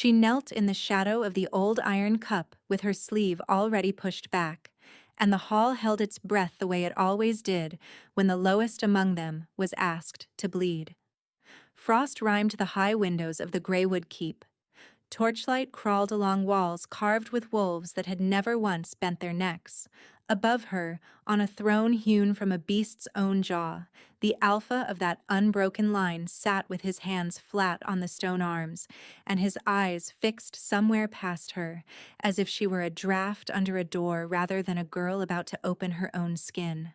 She knelt in the shadow of the old iron cup with her sleeve already pushed back, and the hall held its breath the way it always did when the lowest among them was asked to bleed. Frost rhymed the high windows of the Greywood Keep. Torchlight crawled along walls carved with wolves that had never once bent their necks. Above her, on a throne hewn from a beast's own jaw, the alpha of that unbroken line sat with his hands flat on the stone arms, and his eyes fixed somewhere past her, as if she were a draft under a door rather than a girl about to open her own skin.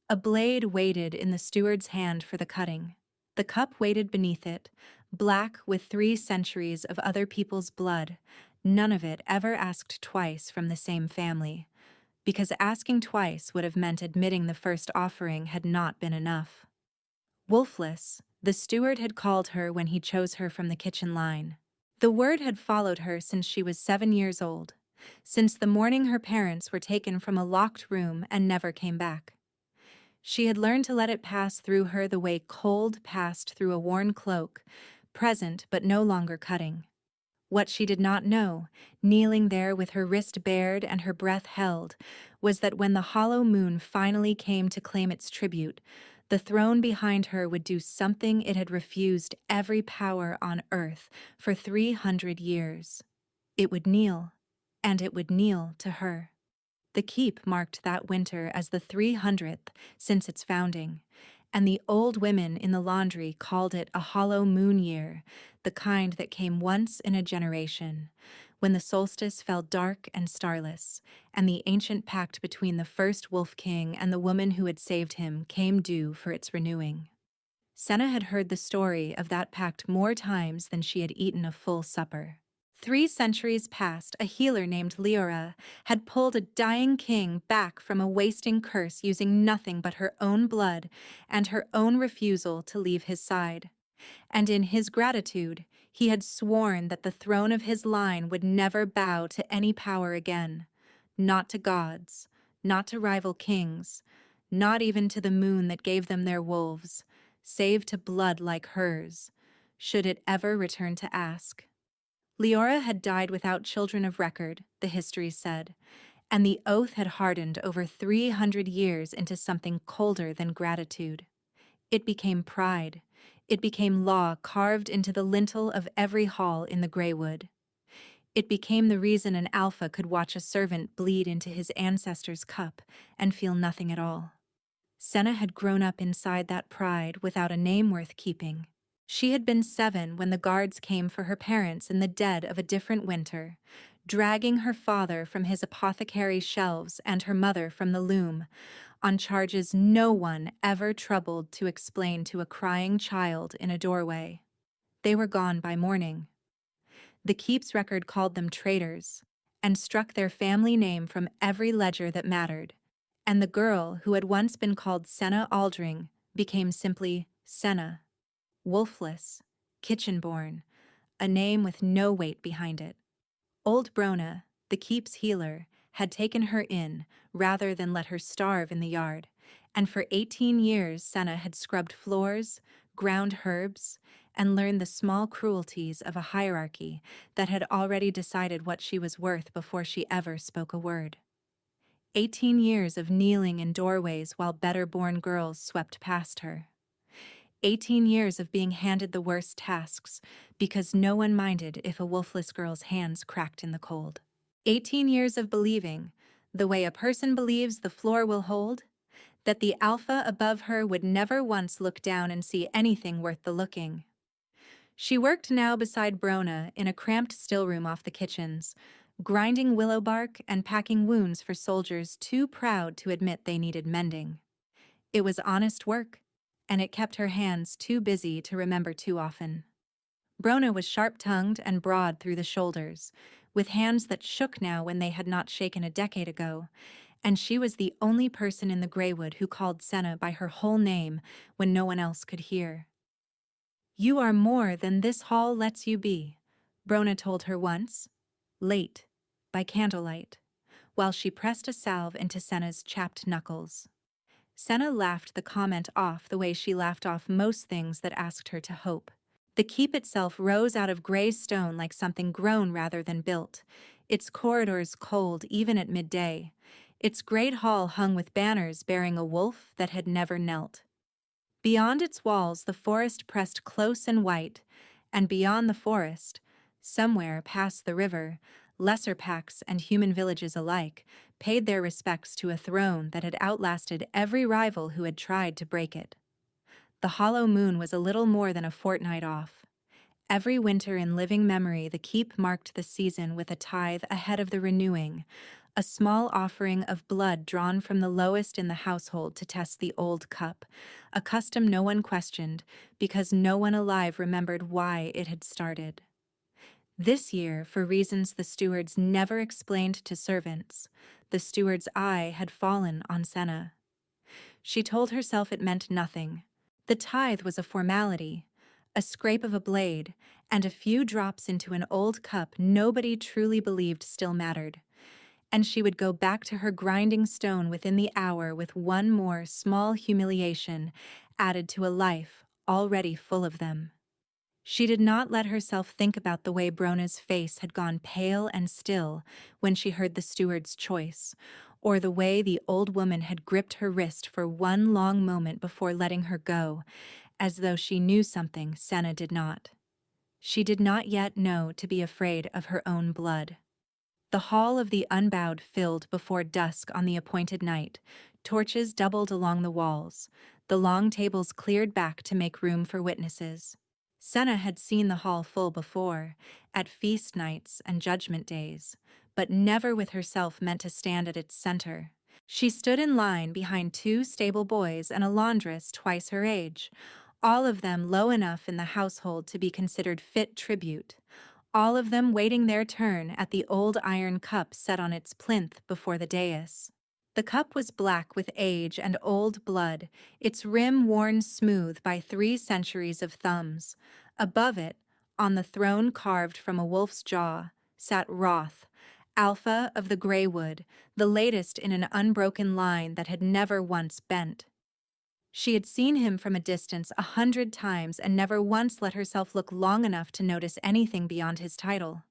A blade waited in the steward's hand for the cutting. The cup waited beneath it, black with 3 centuries of other people's blood, none of it ever asked twice from the same family, because asking twice would have meant admitting the first offering had not been enough. Wolfless, the steward had called her when he chose her from the kitchen line. The word had followed her since she was 7 years old, since the morning her parents were taken from a locked room and never came back. She had learned to let it pass through her the way cold passed through a worn cloak, present but no longer cutting. What she did not know, kneeling there with her wrist bared and her breath held, was that when the hollow moon finally came to claim its tribute, the throne behind her would do something it had refused every power on earth for 300 years. It would kneel, and it would kneel to her. The keep marked that winter as the 300th since its founding, and the old women in the laundry called it a hollow moon year, the kind that came once in a generation, when the solstice fell dark and starless, and the ancient pact between the first Wolf King and the woman who had saved him came due for its renewing. Senna had heard the story of that pact more times than she had eaten a full supper. 3 centuries past, a healer named Leora had pulled a dying king back from a wasting curse using nothing but her own blood and her own refusal to leave his side. And in his gratitude, he had sworn that the throne of his line would never bow to any power again, not to gods, not to rival kings, not even to the moon that gave them their wolves, save to blood like hers, should it ever return to ask. Leora had died without children of record, the histories said, and the oath had hardened over 300 years into something colder than gratitude. It became pride. It became law carved into the lintel of every hall in the Greywood. It became the reason an alpha could watch a servant bleed into his ancestor's cup and feel nothing at all. Senna had grown up inside that pride without a name worth keeping. She had been 7 when the guards came for her parents in the dead of a different winter, dragging her father from his apothecary shelves and her mother from the loom, on charges no one ever troubled to explain to a crying child in a doorway. They were gone by morning. The keep's record called them traitors, and struck their family name from every ledger that mattered, and the girl who had once been called Senna Aldring became simply Senna. Wolfless, kitchen-born, a name with no weight behind it. Old Brona, the keep's healer, had taken her in rather than let her starve in the yard, and for 18 years Senna had scrubbed floors, ground herbs, and learned the small cruelties of a hierarchy that had already decided what she was worth before she ever spoke a word. 18 years of kneeling in doorways while better-born girls swept past her. 18 years of being handed the worst tasks because no one minded if a wolfless girl's hands cracked in the cold. 18 years of believing, the way a person believes the floor will hold, that the alpha above her would never once look down and see anything worth the looking. She worked now beside Brona in a cramped stillroom off the kitchens, grinding willow bark and packing wounds for soldiers too proud to admit they needed mending. It was honest work, and it kept her hands too busy to remember too often. Brona was sharp-tongued and broad through the shoulders, with hands that shook now when they had not shaken a decade ago, and she was the only person in the Greywood who called Senna by her whole name when no one else could hear. "You are more than this hall lets you be," Brona told her once, late, by candlelight, while she pressed a salve into Senna's chapped knuckles. Senna laughed the comment off the way she laughed off most things that asked her to hope. The keep itself rose out of gray stone like something grown rather than built, its corridors cold even at midday, its great hall hung with banners bearing a wolf that had never knelt. Beyond its walls the forest pressed close and white, and beyond the forest, somewhere past the river, lesser packs and human villages alike paid their respects to a throne that had outlasted every rival who had tried to break it. The hollow moon was a little more than a fortnight off. Every winter in living memory the keep marked the season with a tithe ahead of the renewing, a small offering of blood drawn from the lowest in the household to test the old cup, a custom no one questioned because no one alive remembered why it had started. This year, for reasons the stewards never explained to servants, the steward's eye had fallen on Senna. She told herself it meant nothing. The tithe was a formality, a scrape of a blade, and a few drops into an old cup nobody truly believed still mattered. And she would go back to her grinding stone within the hour with one more small humiliation added to a life already full of them. She did not let herself think about the way Brona's face had gone pale and still when she heard the steward's choice, or the way the old woman had gripped her wrist for one long moment before letting her go, as though she knew something Senna did not. She did not yet know to be afraid of her own blood. The hall of the unbowed filled before dusk on the appointed night, torches doubled along the walls, the long tables cleared back to make room for witnesses. Senna had seen the hall full before, at feast nights and judgment days, but never with herself meant to stand at its center. She stood in line behind two stable boys and a laundress twice her age, all of them low enough in the household to be considered fit tribute, all of them waiting their turn at the old iron cup set on its plinth before the dais. The cup was black with age and old blood, its rim worn smooth by 3 centuries of thumbs. Above it, on the throne carved from a wolf's jaw, sat Roth, Alpha of the Greywood, the latest in an unbroken line that had never once bent. She had seen him from a distance 100 times and never once let herself look long enough to notice anything beyond his title.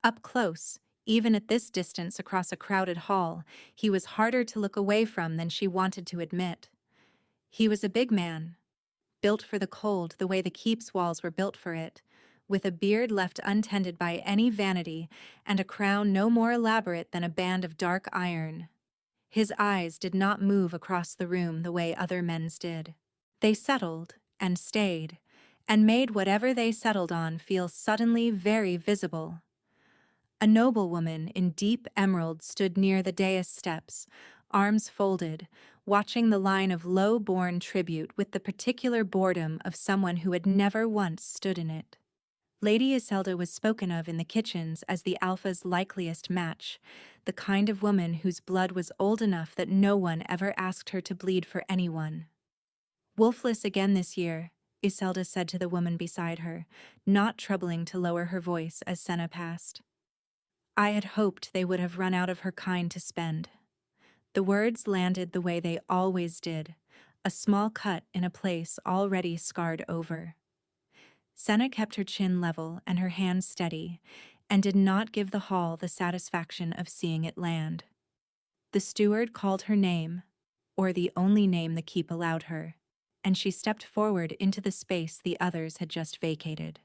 Up close, even at this distance across a crowded hall, he was harder to look away from than she wanted to admit. He was a big man, built for the cold the way the keep's walls were built for it, with a beard left untended by any vanity and a crown no more elaborate than a band of dark iron. His eyes did not move across the room the way other men's did. They settled and stayed, and made whatever they settled on feel suddenly very visible. A noblewoman in deep emerald stood near the dais steps, arms folded, watching the line of low-born tribute with the particular boredom of someone who had never once stood in it. Lady Iselda was spoken of in the kitchens as the Alpha's likeliest match, the kind of woman whose blood was old enough that no one ever asked her to bleed for anyone. "Wolfless again this year," Iselda said to the woman beside her, not troubling to lower her voice as Senna passed. "I had hoped they would have run out of her kind to spend." The words landed the way they always did, a small cut in a place already scarred over. Senna kept her chin level and her hands steady, and did not give the hall the satisfaction of seeing it land. The steward called her name, or the only name the keep allowed her, and she stepped forward into the space the others had just vacated.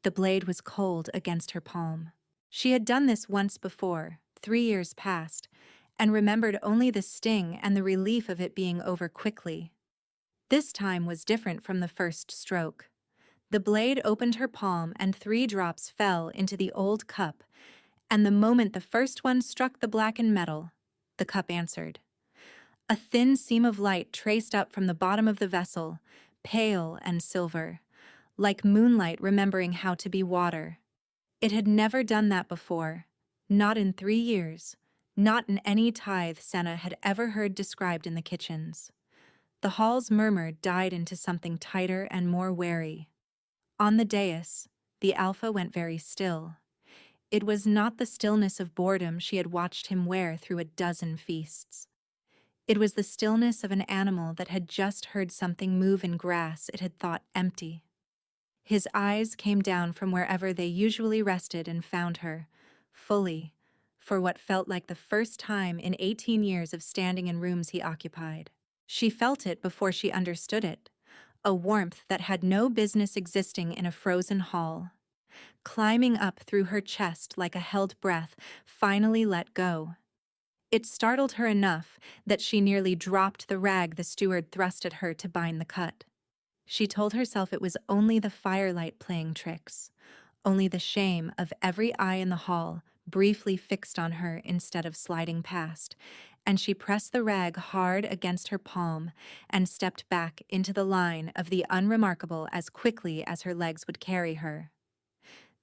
The blade was cold against her palm. She had done this once before, 3 years past, and remembered only the sting and the relief of it being over quickly. This time was different from the first stroke. The blade opened her palm and 3 drops fell into the old cup, and the moment the first one struck the blackened metal, the cup answered. A thin seam of light traced up from the bottom of the vessel, pale and silver, like moonlight remembering how to be water. It had never done that before, not in 3 years, not in any tithe Senna had ever heard described in the kitchens. The hall's murmur died into something tighter and more wary. On the dais, the Alpha went very still. It was not the stillness of boredom she had watched him wear through a dozen feasts. It was the stillness of an animal that had just heard something move in grass it had thought empty. His eyes came down from wherever they usually rested and found her, fully, for what felt like the first time in 18 years of standing in rooms he occupied. She felt it before she understood it, a warmth that had no business existing in a frozen hall. Climbing up through her chest like a held breath, finally let go. It startled her enough that she nearly dropped the rag the steward thrust at her to bind the cut. She told herself it was only the firelight playing tricks, only the shame of every eye in the hall briefly fixed on her instead of sliding past, and she pressed the rag hard against her palm and stepped back into the line of the unremarkable as quickly as her legs would carry her.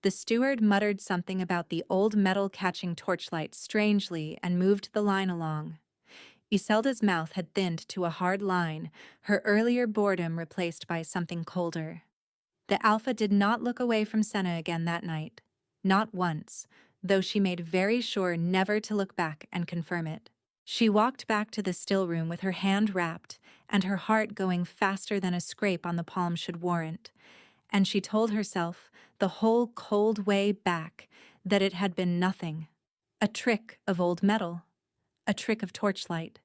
The steward muttered something about the old metal catching torchlight strangely and moved the line along. Iselda's mouth had thinned to a hard line, her earlier boredom replaced by something colder. The Alpha did not look away from Senna again that night. Not once, though she made very sure never to look back and confirm it. She walked back to the still room with her hand wrapped and her heart going faster than a scrape on the palm should warrant, and she told herself, the whole cold way back, that it had been nothing. A trick of old metal. A trick of torchlight.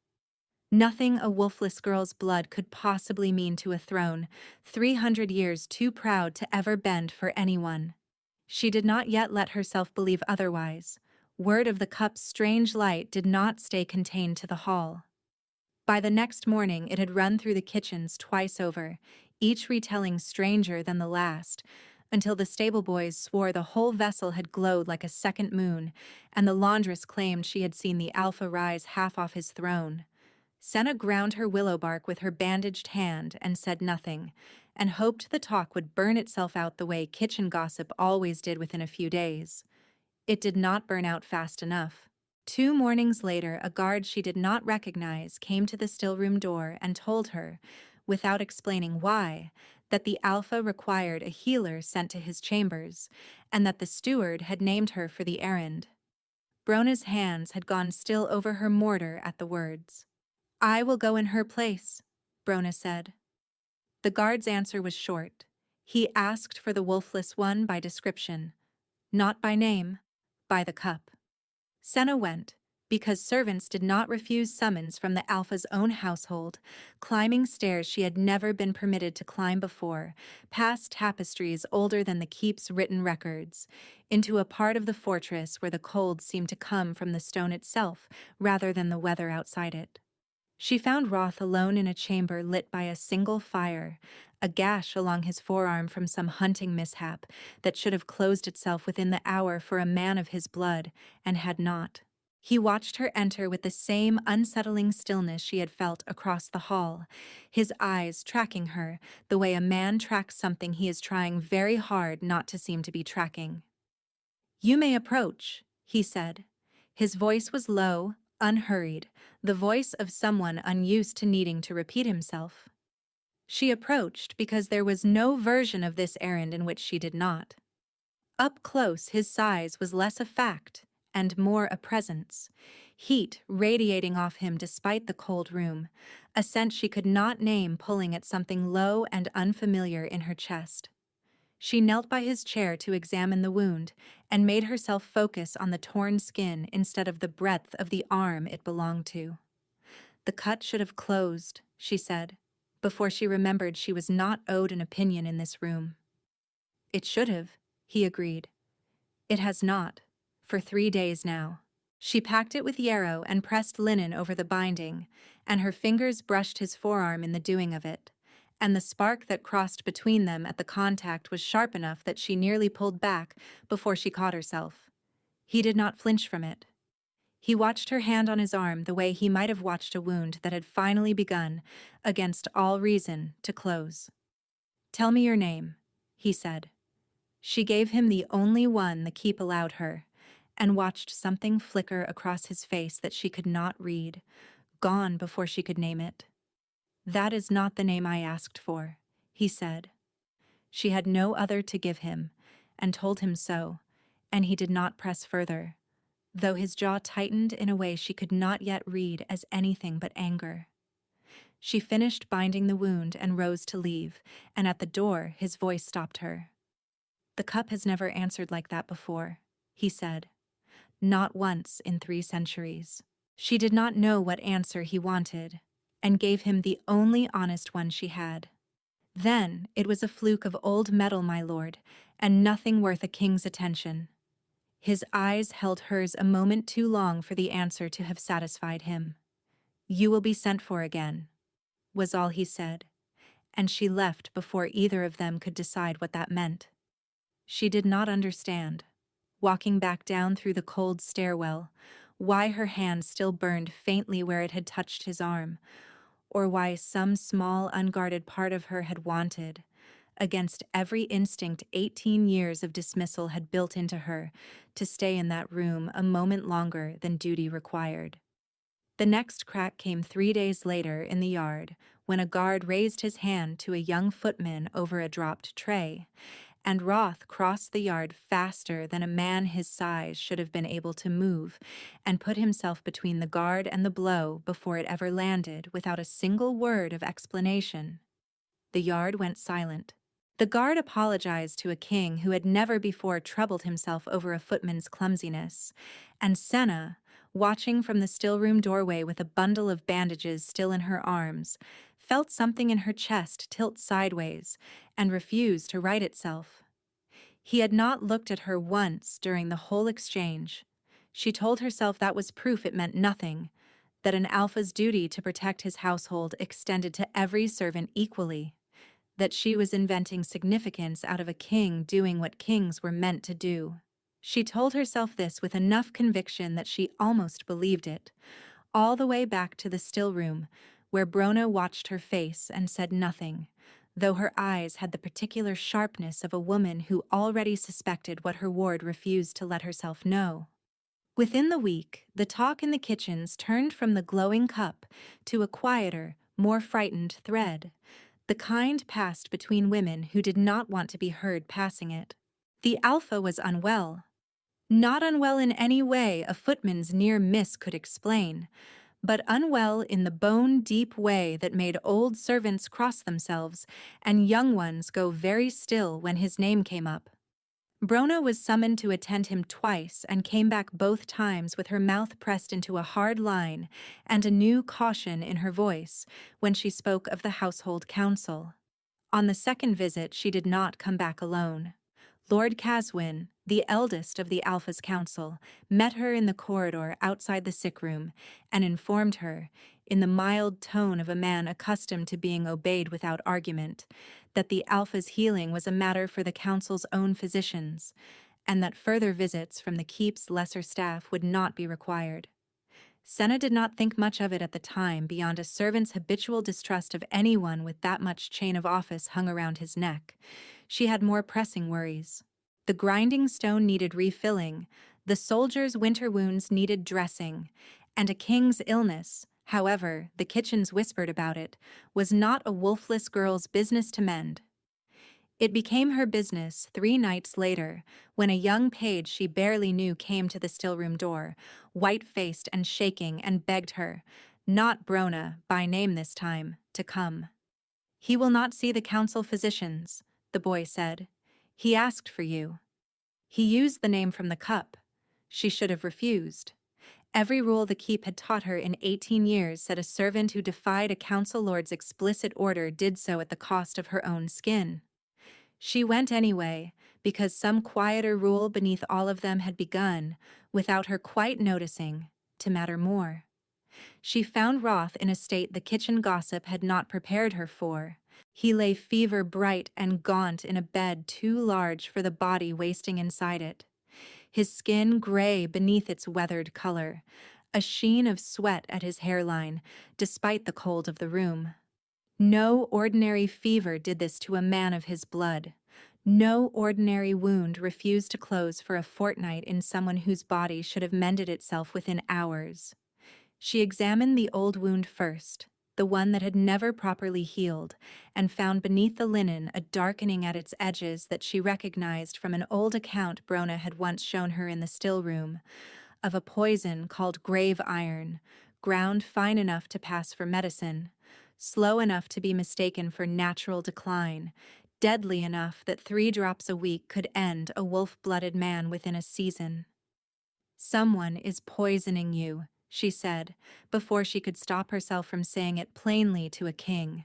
Nothing a wolfless girl's blood could possibly mean to a throne, 300 years too proud to ever bend for anyone. She did not yet let herself believe otherwise. Word of the cup's strange light did not stay contained to the hall. By the next morning it had run through the kitchens twice over, each retelling stranger than the last, until the stable boys swore the whole vessel had glowed like a second moon, and the laundress claimed she had seen the Alpha rise half off his throne. Senna ground her willow bark with her bandaged hand and said nothing, and hoped the talk would burn itself out the way kitchen gossip always did within a few days. It did not burn out fast enough. 2 mornings later, a guard she did not recognize came to the still-room door and told her, without explaining why, that the Alpha required a healer sent to his chambers, and that the steward had named her for the errand. Brona's hands had gone still over her mortar at the words. "I will go in her place," Brona said. The guard's answer was short. He asked for the wolfless one by description, not by name, by the cup. Senna went, because servants did not refuse summons from the Alpha's own household, climbing stairs she had never been permitted to climb before, past tapestries older than the keep's written records, into a part of the fortress where the cold seemed to come from the stone itself rather than the weather outside it. She found Roth alone in a chamber lit by a single fire, a gash along his forearm from some hunting mishap that should have closed itself within the hour for a man of his blood, and had not. He watched her enter with the same unsettling stillness she had felt across the hall, his eyes tracking her the way a man tracks something he is trying very hard not to seem to be tracking. "You may approach," he said. His voice was low, unhurried, the voice of someone unused to needing to repeat himself. She approached because there was no version of this errand in which she did not. Up close, his size was less a fact and more a presence, heat radiating off him despite the cold room, a scent she could not name pulling at something low and unfamiliar in her chest. She knelt by his chair to examine the wound and made herself focus on the torn skin instead of the breadth of the arm it belonged to. The cut should have closed, she said, before she remembered she was not owed an opinion in this room. It should have, he agreed. It has not, for 3 days now. She packed it with yarrow and pressed linen over the binding, and her fingers brushed his forearm in the doing of it, and the spark that crossed between them at the contact was sharp enough that she nearly pulled back before she caught herself. He did not flinch from it. He watched her hand on his arm the way he might have watched a wound that had finally begun, against all reason, to close. "Tell me your name," he said. She gave him the only one the keep allowed her, and watched something flicker across his face that she could not read, gone before she could name it. "That is not the name I asked for," he said. She had no other to give him, and told him so, and he did not press further, though his jaw tightened in a way she could not yet read as anything but anger. She finished binding the wound and rose to leave, and at the door his voice stopped her. "The cup has never answered like that before," he said. "Not once in 3 centuries." She did not know what answer he wanted, and gave him the only honest one she had. "Then it was a fluke of old metal, my lord, and nothing worth a king's attention." His eyes held hers a moment too long for the answer to have satisfied him. "You will be sent for again," was all he said, and she left before either of them could decide what that meant. She did not understand, walking back down through the cold stairwell, why her hand still burned faintly where it had touched his arm, or why some small unguarded part of her had wanted, against every instinct 18 years of dismissal had built into her, to stay in that room a moment longer than duty required. The next crack came 3 days later in the yard, when a guard raised his hand to a young footman over a dropped tray, and Roth crossed the yard faster than a man his size should have been able to move, and put himself between the guard and the blow before it ever landed, without a single word of explanation. The yard went silent. The guard apologized to a king who had never before troubled himself over a footman's clumsiness, and Senna, watching from the still-room doorway with a bundle of bandages still in her arms, felt something in her chest tilt sideways and refuse to right itself. He had not looked at her once during the whole exchange. She told herself that was proof it meant nothing, that an alpha's duty to protect his household extended to every servant equally, that she was inventing significance out of a king doing what kings were meant to do. She told herself this with enough conviction that she almost believed it, all the way back to the still room, where Brona watched her face and said nothing, though her eyes had the particular sharpness of a woman who already suspected what her ward refused to let herself know. Within the week, the talk in the kitchens turned from the glowing cup to a quieter, more frightened thread, the kind passed between women who did not want to be heard passing it. The alpha was unwell. Not unwell in any way a footman's near miss could explain, but unwell in the bone-deep way that made old servants cross themselves and young ones go very still when his name came up. Brona was summoned to attend him twice and came back both times with her mouth pressed into a hard line and a new caution in her voice when she spoke of the household council. On the second visit she did not come back alone. Lord Caswin, the eldest of the Alpha's council, met her in the corridor outside the sick room and informed her, in the mild tone of a man accustomed to being obeyed without argument, that the Alpha's healing was a matter for the council's own physicians, and that further visits from the keep's lesser staff would not be required. Senna did not think much of it at the time beyond a servant's habitual distrust of anyone with that much chain of office hung around his neck. She had more pressing worries. The grinding stone needed refilling, the soldier's winter wounds needed dressing, and a king's illness, however the kitchens whispered about it, was not a wolfless girl's business to mend. It became her business 3 nights later, when a young page she barely knew came to the still-room door, white-faced and shaking, and begged her, not Brona, by name this time, to come. "He will not see the council physicians," the boy said. "He asked for you." He used the name from the cup. She should have refused. Every rule the keep had taught her in 18 years said a servant who defied a council lord's explicit order did so at the cost of her own skin. She went anyway, because some quieter rule beneath all of them had begun, without her quite noticing, to matter more. She found Roth in a state the kitchen gossip had not prepared her for. He lay fever-bright and gaunt in a bed too large for the body wasting inside it. His skin gray beneath its weathered color, a sheen of sweat at his hairline, despite the cold of the room. No ordinary fever did this to a man of his blood. No ordinary wound refused to close for a fortnight in someone whose body should have mended itself within hours. She examined the old wound first, the one that had never properly healed, and found beneath the linen a darkening at its edges that she recognized from an old account Brona had once shown her in the still room, of a poison called grave iron, ground fine enough to pass for medicine, slow enough to be mistaken for natural decline, deadly enough that 3 drops a week could end a wolf-blooded man within a season. "Someone is poisoning you," she said, before she could stop herself from saying it plainly to a king.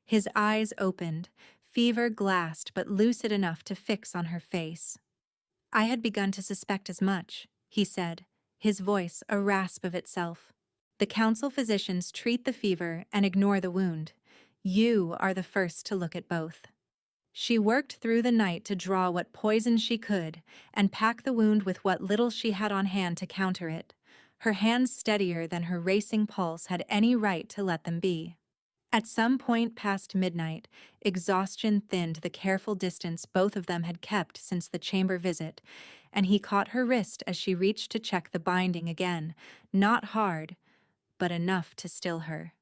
His eyes opened, fever glassed but lucid enough to fix on her face. "I had begun to suspect as much," he said, his voice a rasp of itself. "The council physicians treat the fever and ignore the wound. You are the first to look at both." She worked through the night to draw what poison she could and pack the wound with what little she had on hand to counter it, her hands steadier than her racing pulse had any right to let them be. At some point past midnight, exhaustion thinned the careful distance both of them had kept since the chamber visit, and he caught her wrist as she reached to check the binding again, not hard, but enough to still her.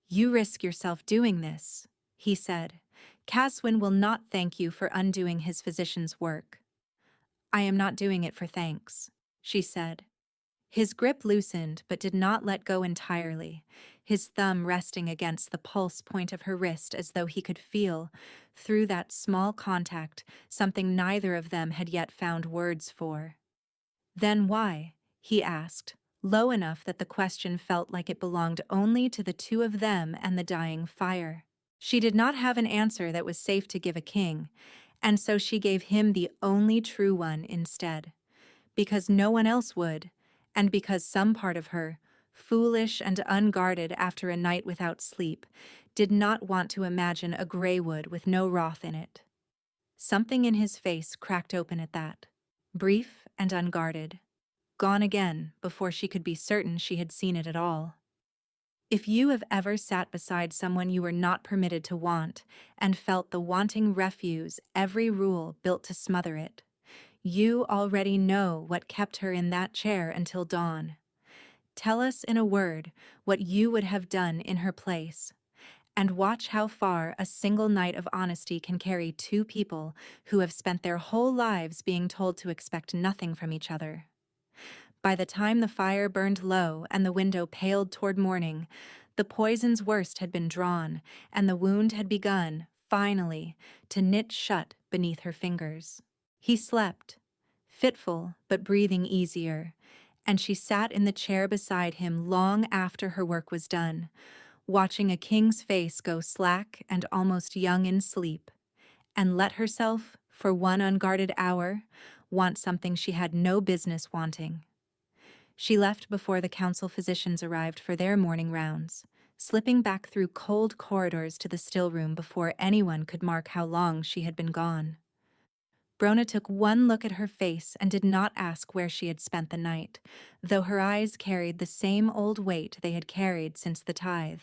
"You risk yourself doing this," he said. "Caswin will not thank you for undoing his physician's work." "I am not doing it for thanks," she said. His grip loosened but did not let go entirely, his thumb resting against the pulse point of her wrist as though he could feel, through that small contact, something neither of them had yet found words for. "Then why?" he asked, low enough that the question felt like it belonged only to the two of them and the dying fire. She did not have an answer that was safe to give a king, and so she gave him the only true one instead. Because no one else would, and because some part of her, foolish and unguarded after a night without sleep, did not want to imagine a Greywood with no wrath in it. Something in his face cracked open at that, brief and unguarded, gone again before she could be certain she had seen it at all. If you have ever sat beside someone you were not permitted to want and felt the wanting refuse every rule built to smother it, you already know what kept her in that chair until dawn. Tell us in a word what you would have done in her place, and watch how far a single night of honesty can carry two people who have spent their whole lives being told to expect nothing from each other. By the time the fire burned low and the window paled toward morning, the poison's worst had been drawn, and the wound had begun, finally, to knit shut beneath her fingers. He slept, fitful but breathing easier, and she sat in the chair beside him long after her work was done, watching a king's face go slack and almost young in sleep, and let herself, for one unguarded hour, want something she had no business wanting. She left before the council physicians arrived for their morning rounds, slipping back through cold corridors to the still room before anyone could mark how long she had been gone. Brona took one look at her face and did not ask where she had spent the night, though her eyes carried the same old weight they had carried since the tithe.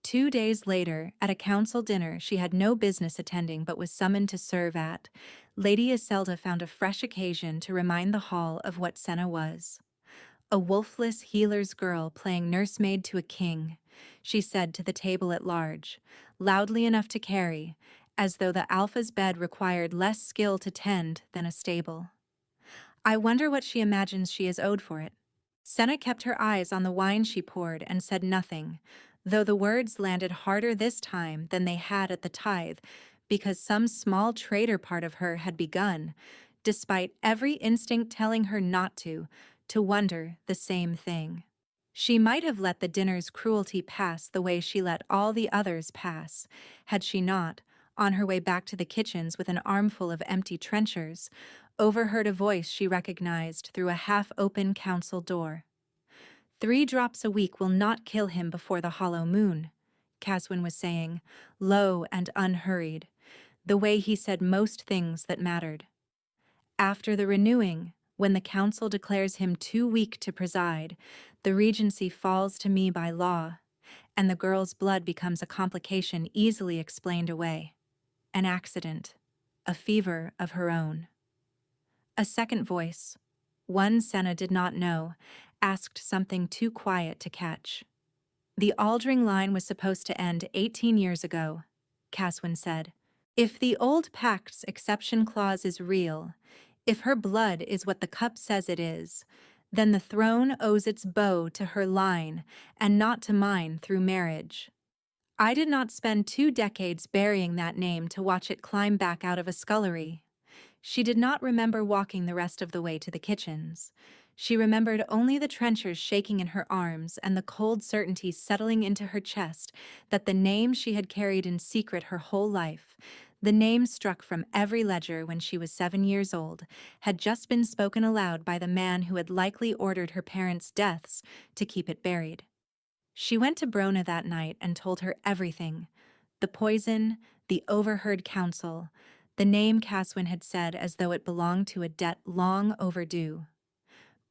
2 days later, at a council dinner she had no business attending but was summoned to serve at, Lady Iselda found a fresh occasion to remind the hall of what Senna was. A wolfless healer's girl playing nursemaid to a king, she said to the table at large, loudly enough to carry, as though the alpha's bed required less skill to tend than a stable. "I wonder what she imagines she is owed for it." Senna kept her eyes on the wine she poured and said nothing, though the words landed harder this time than they had at the tithe, because some small traitor part of her had begun, despite every instinct telling her not to wonder the same thing. She might have let the dinner's cruelty pass the way she let all the others pass, had she not, on her way back to the kitchens with an armful of empty trenchers, overheard a voice she recognized through a half-open council door. 3 drops a week will not kill him before the hollow moon, Caswin was saying, low and unhurried, the way he said most things that mattered. After the renewing, when the council declares him too weak to preside, the regency falls to me by law, and the girl's blood becomes a complication easily explained away. An accident, a fever of her own. A second voice, one Senna did not know, asked something too quiet to catch. "The Aldring line was supposed to end 18 years ago," Caswin said. "If the old pact's exception clause is real, if her blood is what the cup says it is, then the throne owes its bow to her line and not to mine through marriage. I did not spend 2 decades burying that name to watch it climb back out of a scullery. She did not remember walking the rest of the way to the kitchens. She remembered only the trenchers shaking in her arms and the cold certainty settling into her chest that the name she had carried in secret her whole life, the name struck from every ledger when she was 7 years old, had just been spoken aloud by the man who had likely ordered her parents' deaths to keep it buried. She went to Brona that night and told her everything: the poison, the overheard counsel, the name Caswin had said as though it belonged to a debt long overdue.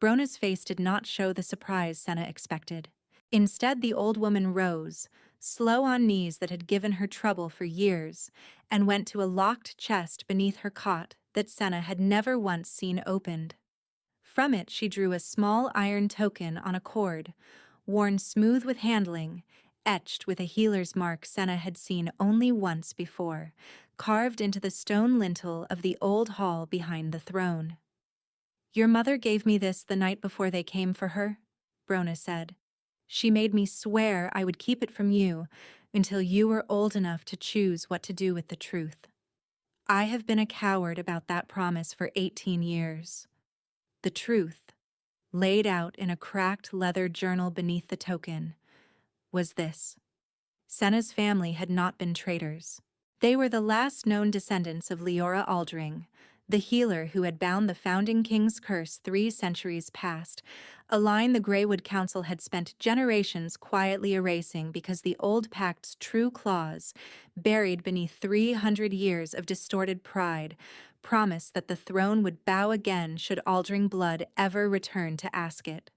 Brona's face did not show the surprise Senna expected. Instead, the old woman rose, slow on knees that had given her trouble for years, and went to a locked chest beneath her cot that Senna had never once seen opened. From it she drew a small iron token on a cord, worn smooth with handling, etched with a healer's mark Senna had seen only once before, carved into the stone lintel of the old hall behind the throne. "Your mother gave me this the night before they came for her," Brona said. "She made me swear I would keep it from you until you were old enough to choose what to do with the truth. I have been a coward about that promise for 18 years. The truth, laid out in a cracked leather journal beneath the token, was this: Senna's family had not been traitors. They were the last known descendants of Leora Aldring, the healer who had bound the founding king's curse 3 centuries past, a line the Greywood Council had spent generations quietly erasing because the old pact's true clause, buried beneath 300 years of distorted pride, promised that the throne would bow again should Aldring blood ever return to ask it.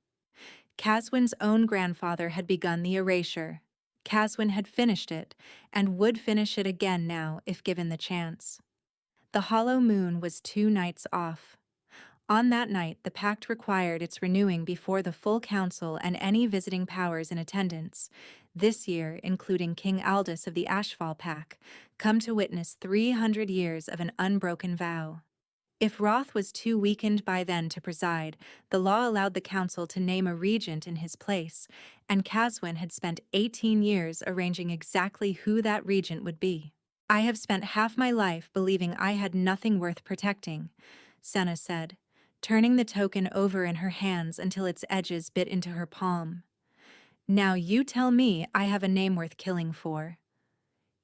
Caswin's own grandfather had begun the erasure. Caswin had finished it, and would finish it again now if given the chance. The hollow moon was 2 nights off. On that night, the pact required its renewing before the full council and any visiting powers in attendance, this year including King Aldous of the Ashfall Pack, come to witness 300 years of an unbroken vow. If Roth was too weakened by then to preside, the law allowed the council to name a regent in his place, and Caswin had spent 18 years arranging exactly who that regent would be. "I have spent half my life believing I had nothing worth protecting," Senna said, turning the token over in her hands until its edges bit into her palm. "Now you tell me I have a name worth killing for."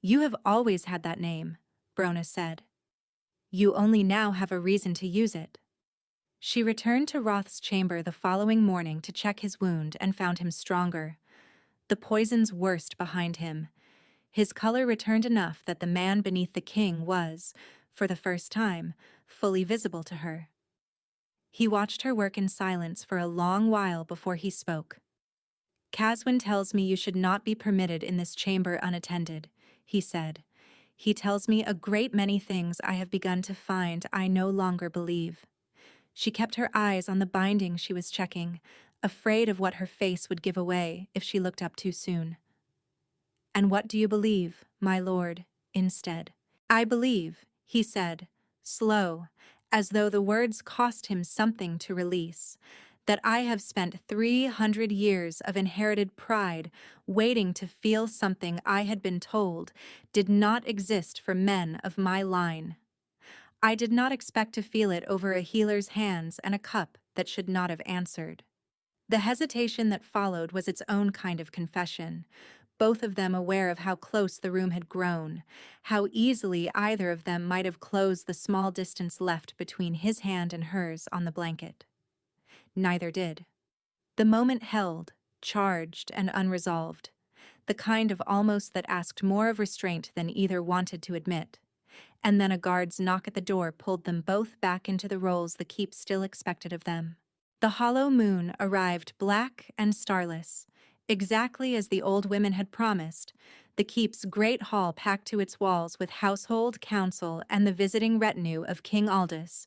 "You have always had that name," Brona said. "You only now have a reason to use it." She returned to Roth's chamber the following morning to check his wound and found him stronger. The poison's worst behind him. His color returned enough that the man beneath the king was, for the first time, fully visible to her. He watched her work in silence for a long while before he spoke. "Caswin tells me you should not be permitted in this chamber unattended," he said. "He tells me a great many things I have begun to find I no longer believe." She kept her eyes on the binding she was checking, afraid of what her face would give away if she looked up too soon. "And what do you believe, my lord, instead?" "I believe," he said, slow, as though the words cost him something to release, "that I have spent 300 years of inherited pride waiting to feel something I had been told did not exist for men of my line. I did not expect to feel it over a healer's hands and a cup that should not have answered." The hesitation that followed was its own kind of confession, both of them aware of how close the room had grown, how easily either of them might have closed the small distance left between his hand and hers on the blanket. Neither did. The moment held, charged and unresolved, the kind of almost that asked more of restraint than either wanted to admit. And then a guard's knock at the door pulled them both back into the roles the keep still expected of them. The hollow moon arrived black and starless, exactly as the old women had promised, the keep's great hall packed to its walls with household, council, and the visiting retinue of King Aldous,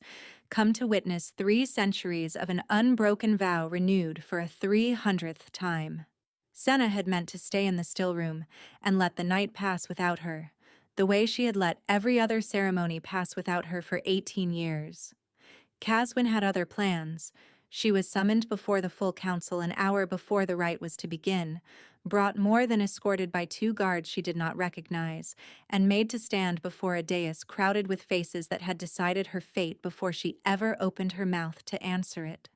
come to witness 3 centuries of an unbroken vow renewed for a 300th time. Senna had meant to stay in the still room and let the night pass without her, the way she had let every other ceremony pass without her for 18 years. Caswin had other plans. She was summoned before the full council an hour before the rite was to begin, brought more than escorted by 2 guards she did not recognize, and made to stand before a dais crowded with faces that had decided her fate before she ever opened her mouth to answer it.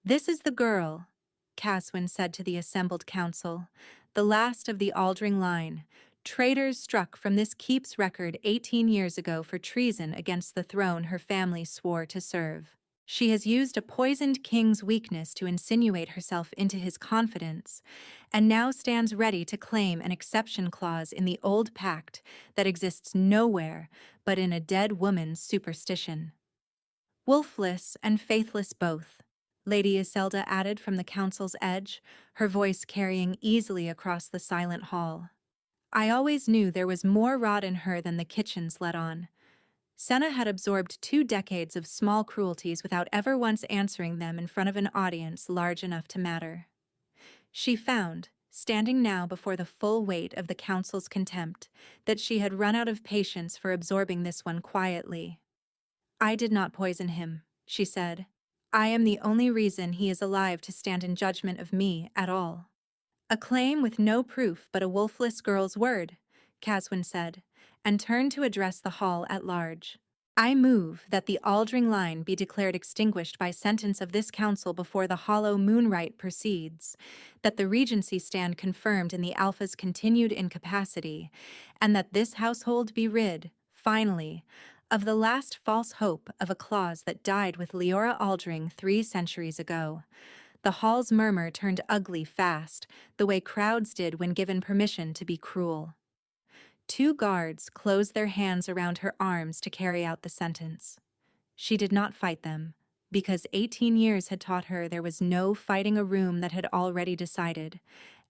"This is the girl," Caswin said to the assembled council, "the last of the Aldring line. Traitors struck from this keep's record 18 years ago for treason against the throne her family swore to serve. She has used a poisoned king's weakness to insinuate herself into his confidence, and now stands ready to claim an exception clause in the old pact that exists nowhere but in a dead woman's superstition. Wolfless and faithless both," Lady Iselda added from the council's edge, her voice carrying easily across the silent hall. "I always knew there was more rot in her than the kitchens let on." Senna had absorbed 2 decades of small cruelties without ever once answering them in front of an audience large enough to matter. She found, standing now before the full weight of the council's contempt, that she had run out of patience for absorbing this one quietly. "I did not poison him," she said. "I am the only reason he is alive to stand in judgment of me at all." "A claim with no proof but a wolfless girl's word," Caswin said, and turned to address the hall at large. "I move that the Aldring line be declared extinguished by sentence of this council before the hollow moon rite proceeds, that the regency stand confirmed in the Alpha's continued incapacity, and that this household be rid, finally, of the last false hope of a clause that died with Leora Aldring 3 centuries ago." The hall's murmur turned ugly fast, the way crowds did when given permission to be cruel. 2 guards closed their hands around her arms to carry out the sentence. She did not fight them, because 18 years had taught her there was no fighting a room that had already decided,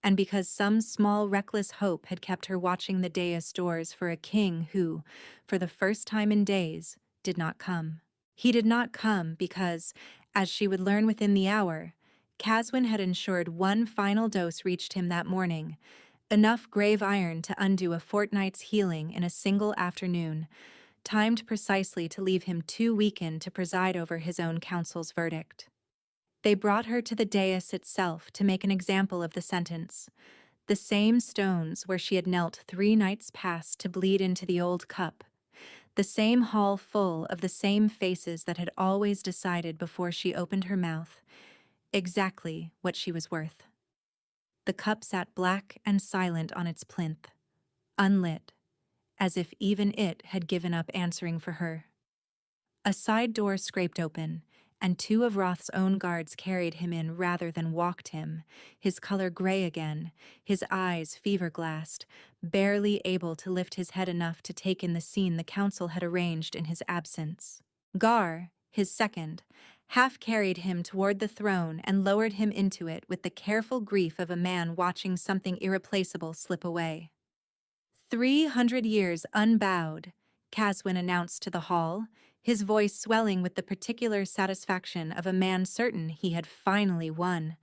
and because some small reckless hope had kept her watching the dais doors for a king who, for the first time in days, did not come. He did not come because, as she would learn within the hour, Caswin had ensured one final dose reached him that morning, enough grave iron to undo a fortnight's healing in a single afternoon, timed precisely to leave him too weakened to preside over his own council's verdict. They brought her to the dais itself to make an example of the sentence, the same stones where she had knelt 3 nights past to bleed into the old cup, the same hall full of the same faces that had always decided before she opened her mouth exactly what she was worth. The cup sat black and silent on its plinth, unlit, as if even it had given up answering for her. A side door scraped open, and 2 of Roth's own guards carried him in rather than walked him, his color gray again, his eyes fever-glassed, barely able to lift his head enough to take in the scene the council had arranged in his absence. Gar, his second, half carried him toward the throne and lowered him into it with the careful grief of a man watching something irreplaceable slip away. 300 years unbowed, Caswin announced to the hall, his voice swelling with the particular satisfaction of a man certain he had finally won.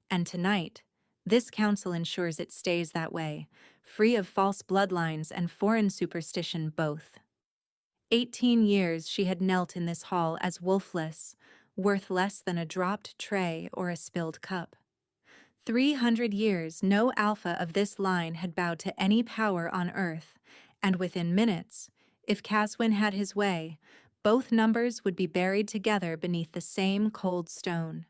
And tonight, this council ensures it stays that way, free of false bloodlines and foreign superstition both. 18 years she had knelt in this hall as wolfless, worth less than a dropped tray or a spilled cup. 300 years no alpha of this line had bowed to any power on earth, and within minutes, if Caswin had his way, both numbers would be buried together beneath the same cold stone.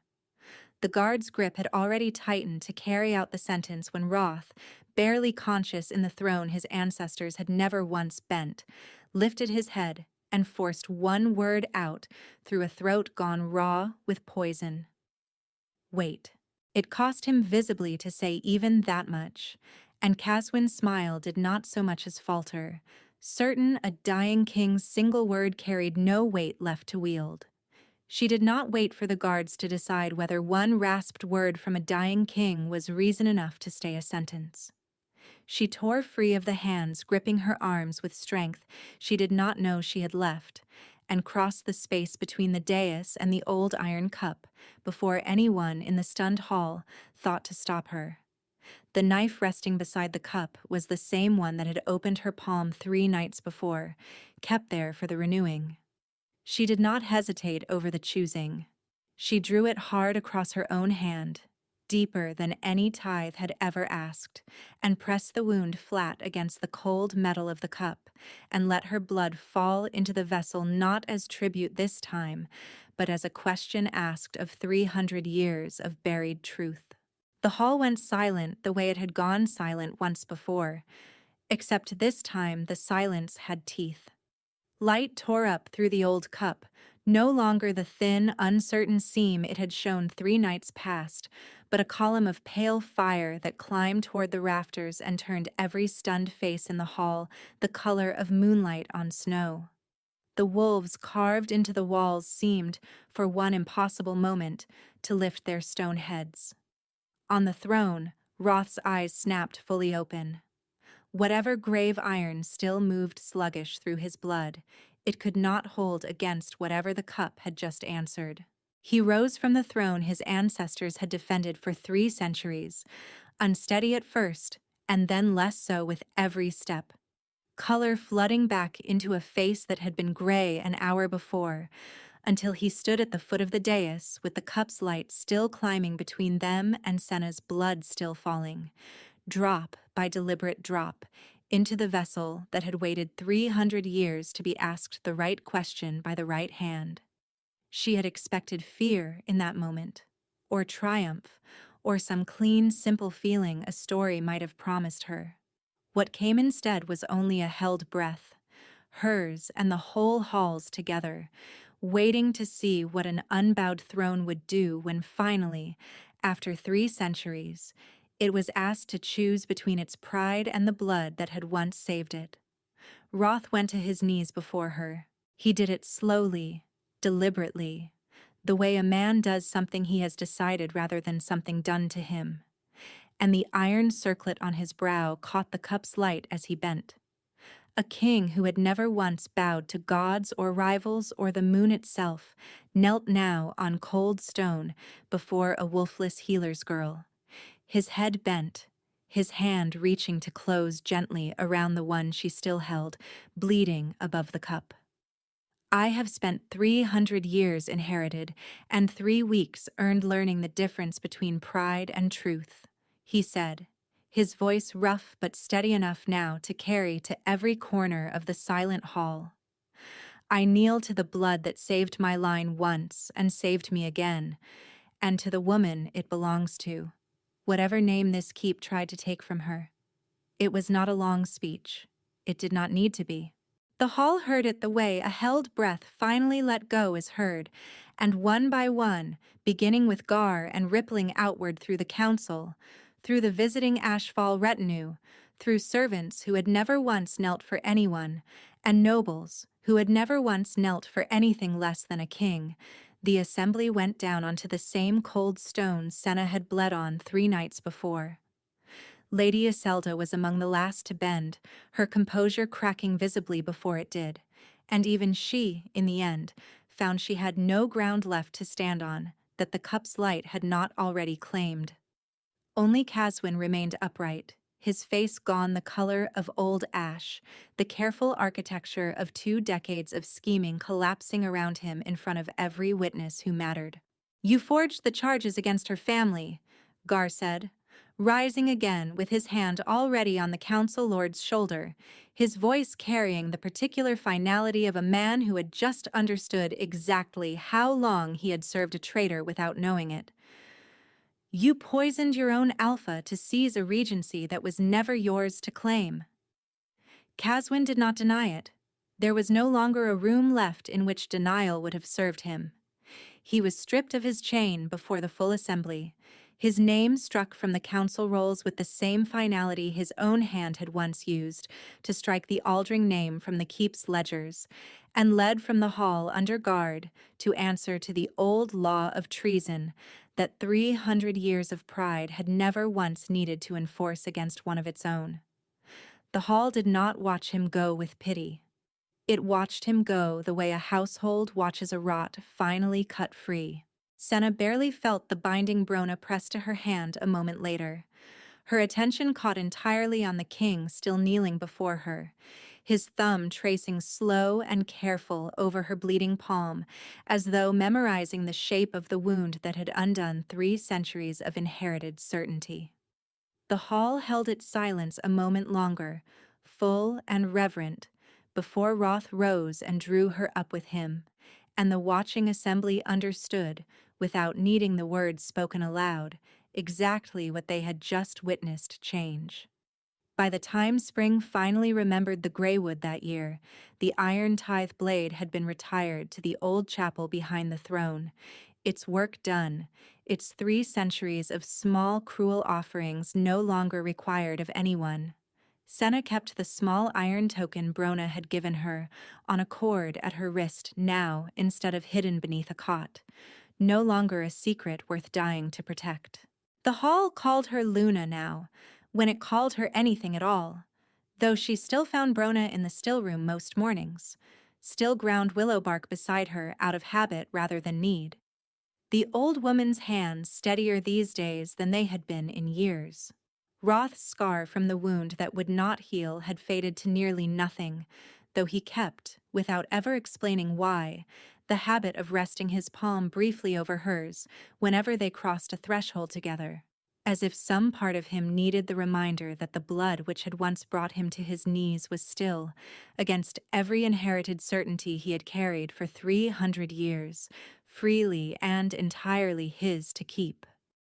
The guard's grip had already tightened to carry out the sentence when Roth, barely conscious in the throne his ancestors had never once bent, lifted his head and forced one word out through a throat gone raw with poison. Wait. It cost him visibly to say even that much, and Caswin's smile did not so much as falter, certain a dying king's single word carried no weight left to wield. She did not wait for the guards to decide whether one rasped word from a dying king was reason enough to stay a sentence. She tore free of the hands gripping her arms with strength she did not know she had left, and crossed the space between the dais and the old iron cup before anyone in the stunned hall thought to stop her. The knife resting beside the cup was the same one that had opened her palm 3 nights before, kept there for the renewing. She did not hesitate over the choosing. She drew it hard across her own hand, deeper than any tithe had ever asked, and pressed the wound flat against the cold metal of the cup, and let her blood fall into the vessel not as tribute this time, but as a question asked of 300 years of buried truth. The hall went silent the way it had gone silent once before, except this time the silence had teeth. Light tore up through the old cup, no longer the thin, uncertain seam it had shown 3 nights past, but a column of pale fire that climbed toward the rafters and turned every stunned face in the hall the color of moonlight on snow. The wolves carved into the walls seemed, for one impossible moment, to lift their stone heads. On the throne, Roth's eyes snapped fully open. Whatever grave iron still moved sluggish through his blood, it could not hold against whatever the cup had just answered. He rose from the throne his ancestors had defended for 3 centuries, unsteady at first, and then less so with every step. Color flooding back into a face that had been gray an hour before, until he stood at the foot of the dais with the cup's light still climbing between them and Senna's blood still falling, drop by deliberate drop, into the vessel that had waited 300 years to be asked the right question by the right hand. She had expected fear in that moment, or triumph, or some clean, simple feeling a story might have promised her. What came instead was only a held breath, hers and the whole hall's together, waiting to see what an unbowed throne would do when finally, after 3 centuries, it was asked to choose between its pride and the blood that had once saved it. Roth went to his knees before her. He did it slowly, deliberately, the way a man does something he has decided rather than something done to him. And the iron circlet on his brow caught the cup's light as he bent. A king who had never once bowed to gods or rivals or the moon itself knelt now on cold stone before a wolfless healer's girl. His head bent, his hand reaching to close gently around the one she still held, bleeding above the cup. I have spent 300 years inherited, and 3 weeks earned learning the difference between pride and truth, he said, his voice rough but steady enough now to carry to every corner of the silent hall. I kneel to the blood that saved my line once and saved me again, and to the woman it belongs to, whatever name this keep tried to take from her. It was not a long speech. It did not need to be. The hall heard it the way a held breath finally let go is heard, and one by one, beginning with Gar and rippling outward through the council, through the visiting Ashfall retinue, through servants who had never once knelt for anyone, and nobles who had never once knelt for anything less than a king, the assembly went down onto the same cold stone Senna had bled on 3 nights before. Lady Iselda was among the last to bend, her composure cracking visibly before it did, and even she, in the end, found she had no ground left to stand on that the cup's light had not already claimed. Only Caswin remained upright, his face gone the color of old ash, the careful architecture of 2 decades of scheming collapsing around him in front of every witness who mattered. "You forged the charges against her family," Gar said, rising again with his hand already on the council lord's shoulder, his voice carrying the particular finality of a man who had just understood exactly how long he had served a traitor without knowing it. "You poisoned your own alpha to seize a regency that was never yours to claim." Caswin did not deny it. There was no longer a room left in which denial would have served him. He was stripped of his chain before the full assembly, his name struck from the council rolls with the same finality his own hand had once used to strike the Aldring name from the keep's ledgers, and led from the hall under guard to answer to the old law of treason that 300 years of pride had never once needed to enforce against one of its own. The hall did not watch him go with pity. It watched him go the way a household watches a rot finally cut free. Senna barely felt the binding Brona press to her hand a moment later. Her attention caught entirely on the king still kneeling before her, his thumb tracing slow and careful over her bleeding palm, as though memorizing the shape of the wound that had undone 3 centuries of inherited certainty. The hall held its silence a moment longer, full and reverent, before Roth rose and drew her up with him, and the watching assembly understood, without needing the words spoken aloud, exactly what they had just witnessed change. By the time Spring finally remembered the Greywood that year, the iron tithe blade had been retired to the old chapel behind the throne, its work done, its 3 centuries of small, cruel offerings no longer required of anyone. Senna kept the small iron token Brona had given her on a cord at her wrist now instead of hidden beneath a cot, no longer a secret worth dying to protect. The hall called her Luna now, when it called her anything at all, though she still found Brona in the still room most mornings, still ground willow bark beside her out of habit rather than need. The old woman's hands steadier these days than they had been in years. Roth's scar from the wound that would not heal had faded to nearly nothing, though he kept, without ever explaining why, the habit of resting his palm briefly over hers whenever they crossed a threshold together, as if some part of him needed the reminder that the blood which had once brought him to his knees was still, against every inherited certainty he had carried for 300 years, freely and entirely his to keep.